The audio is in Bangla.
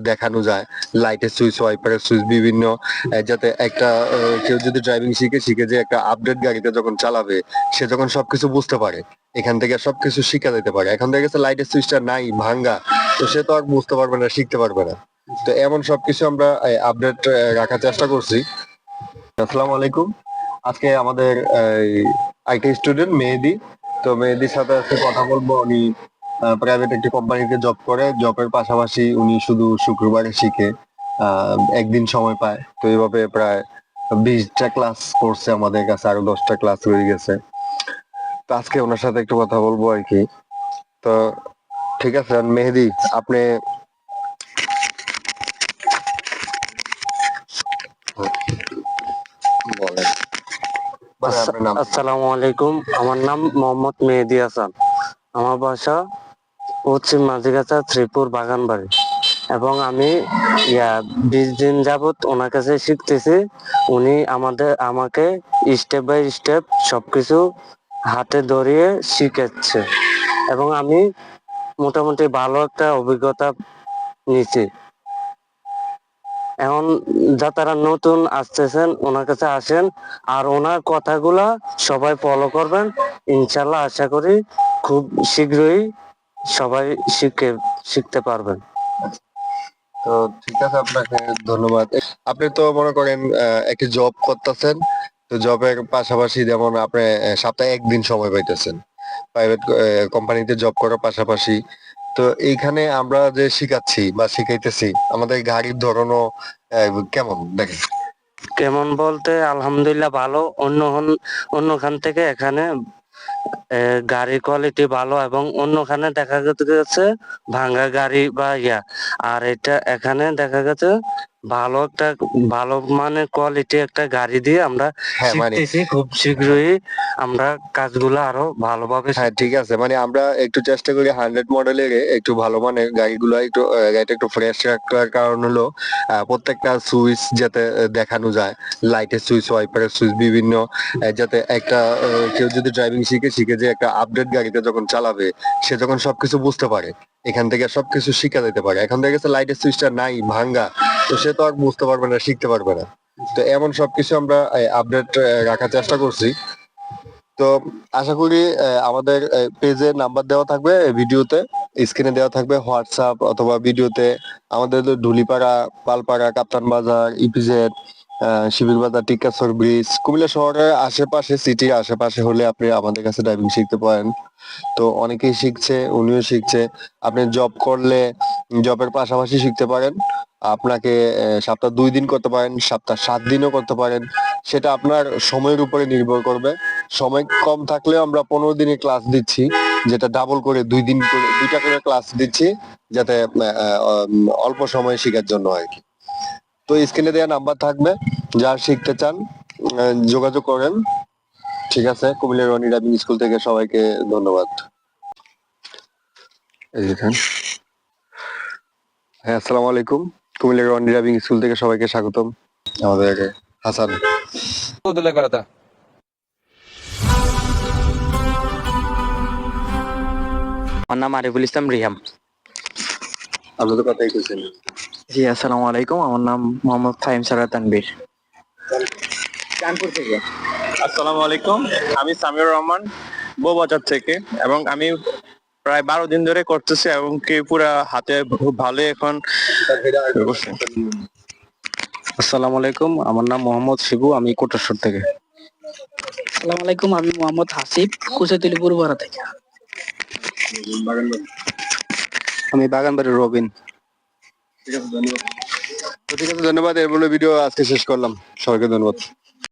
দেখানো যায়, লাইটের সুইচ, ওয়াইপারের সুইচ, বিভিন্ন যাতে একটা কেউ যদি ড্রাইভিং শিখে যে একটা আপডেট গাড়িতে যখন চালাবে, সে যখন সবকিছু বুঝতে পারে, এখান থেকে সবকিছু শিখা যেতে পারে। এখন দেখা গেছে লাইটের সুইচটা নাই, ভাঙ্গা, তো সে তো আর বুঝতে পারবে না, শিখতে পারবে না। তো এমন সবকিছু আমরা আপডেট রাখার চেষ্টা করছি। আসসালামু আলাইকুম। আজকে আমাদের আইটি স্টুডেন্ট মেহেদী, তো মেহেদীর সাথে আজকে কথা বলবো। উনি প্রাইভেট একটি কোম্পানিতে জব করে, জবের পাশাপাশি উনি শুধু শুক্রবারে শিখে, একদিন সময় পায়। তো এইভাবে প্রায় 20টা ক্লাস করছে, আমাদের কাছে আরো 10টা ক্লাস রয়ে গেছে। তো আজকে ওনার সাথে একটু কথা বলবো আর কি। তো ঠিক আছে মেহেদী, আপনি বলেন। আপনার নাম? আসসালামু আলাইকুম, আমার নাম মোহাম্মদ মেহেদী হাসান। আমার বাসা পশ্চিম মাঝিগাছা, শ্রীপুর, বাগানবাড়ি। এবং আমি 20 দিন যাবত ওনার কাছে শিখতেছি। উনি আমাকে স্টেপ বাই স্টেপ সবকিছু হাতে ধরিয়ে শিখাচ্ছে এবং আমি মোটামুটি ভালো একটা অভিজ্ঞতা নিয়েছি। এখন যারা নতুন আসতেছেন ওনার কাছে আসেন, আর ওনার কথাগুলা সবাই ফলো করবেন। ইনশাল্লাহ আশা করি খুব শীঘ্রই সবাই শিখতে পারবেন। তো ঠিক আছে, আপনাকে ধন্যবাদ। আপনি তো মনে করেন একটি জব করতেছেন, তো জবের পাশাপাশি যেমন আপনি সপ্তাহে একদিন সময় পাইতেছেন প্রাইভেট কোম্পানিতে জব করার পাশাপাশি। তো এইখানে আমরা যে শিখাচ্ছি বা শিখাইতেছি, আমাদের গাড়ির ধরনও কেমন দেখেন? কেমন বলতে আলহামদুলিল্লাহ ভালো। অন্যখান থেকে এখানে গাড়ির কোয়ালিটি ভালো, এবং অন্যখানে দেখা গেছে ভাঙ্গা গাড়ি বা আর এখানে দেখা গেছে ভালো মানের কোয়ালিটি একটা গাড়ি দিয়ে আমরা হ্যাঁ মানে শিখতেছি। খুব শীঘ্রই আমরা কাজগুলো আরো ভালোভাবে হ্যাঁ ঠিক আছে, মানে আমরা একটু চেষ্টা করি 100 মডেলের একটু ভালো মানের গাড়িগুলো, একটু গাড়িটা একটু ফ্রেশ রাখার কারণ হলো প্রত্যেকটা সুইচ যাতে দেখানো যায়, লাইটের সুইচ, ওয়াইপারের সুইচ, বিভিন্ন যাতে একটা কেউ যদি ড্রাইভিং শিখে যে একটা আপডেট গাড়িতে যখন চালাবে, সে যখন সবকিছু বুঝতে পারে, এখান থেকে সবকিছু শিখা যেতে পারে। এখন দেখা গেছে লাইটের সুইচটা নাই, ভাঙ্গা, তো সে তো আর বুঝতে পারবে না, শিখতে পারবে না। তো এমন সবকিছু আমরা আপডেট রাখার চেষ্টা করছি। তো আশা করি আমাদের পেজে নাম্বার দেওয়া থাকবে, ভিডিওতে স্ক্রিনে দেওয়া থাকবে, হোয়াটসঅ্যাপ অথবা ভিডিওতে। আমাদের ধুলিপাড়া, পালপাড়া, কাপ্তান বাজার, ইপিজেড, শিবির বাজার, টিকাসর ব্রিজ, কুমিল্লা শহরের আশেপাশে, সিটির আশেপাশে হলে আপনি আমাদের কাছে ড্রাইভিং শিখতে পারেন। তো অনেকেই শিখছে, উনিও শিখছে। আপনি জব করলে জবের পাশাপাশি শিখতে পারেন। আপনাকে সপ্তাহ 2 দিন করতে পারেন, সপ্তাহ 7 দিনও করতে পারেন। সেটা আপনার সময়ের উপরে নির্ভর করবে। সময় কম থাকলেও আমরা 15 দিনের ক্লাস দিচ্ছি, যেটা ডাবল করে 2 দিন করে 2টা করে ক্লাস দিচ্ছি, যাতে অল্প সময়ে শেখার জন্য আর কি। তো স্ক্রিনে দেওয়া নাম্বার থাকবে, যার শিখতে চান যোগাযোগ করেন। ঠিক আছে, কুমিল্লা রনি ড্রাইভিং স্কুল থেকে সবাইকে ধন্যবাদ। হ্যাঁ, আসসালামু আলাইকুম। কুমিল্লা রনি ড্রাইভিং স্কুল থেকে সবাইকে স্বাগতম। আমাদের হাসান। আমার নাম আরিফুল ইসলাম রিহাম। আপনি তো কথাই কইছেন। জি, আসসালামু আলাইকুম, আমার নাম মোহাম্মদ ফাহিম সারা তানবীর, কানপুর থেকে। আসসালামু আলাইকুম, আমি সামিউর রহমান, বউবাজার থেকে, এবং আমি প্রায় 12 দিন ধরে করতেছি এবং কি পুরা হাতে খুব ভালো এখন। আসসালামু আলাইকুম, আমার নাম মোহাম্মদ শিবু, আমি কোটেশ্বর থেকে। আসসালামু আলাইকুম, আমি মোহাম্মদ হাসিব, কুচাতুলি পূর্বপাড়া থেকে। আমি বাগানবাড়ির রবিন। ঠিক আছে, ধন্যবাদ। এর বলে ভিডিও আজকে শেষ করলাম। সবাইকে ধন্যবাদ।